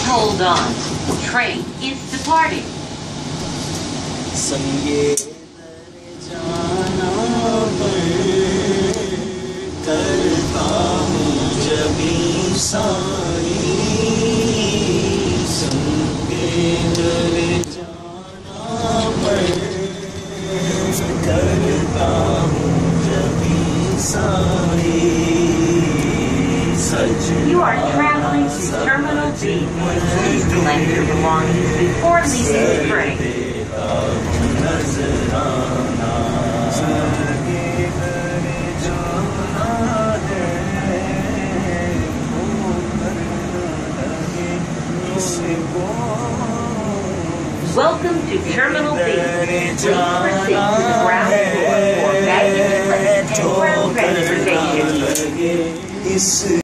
hold on. The train is departing. संगे जाना करता हूँ जबी सारी संगे जाना करता हूँ जबी सारी You are traveling to Terminal B. Please collect your belongings before leaving the train. Welcome to Terminal B. Please proceed to the ground floor for baggage claim and ground transportation.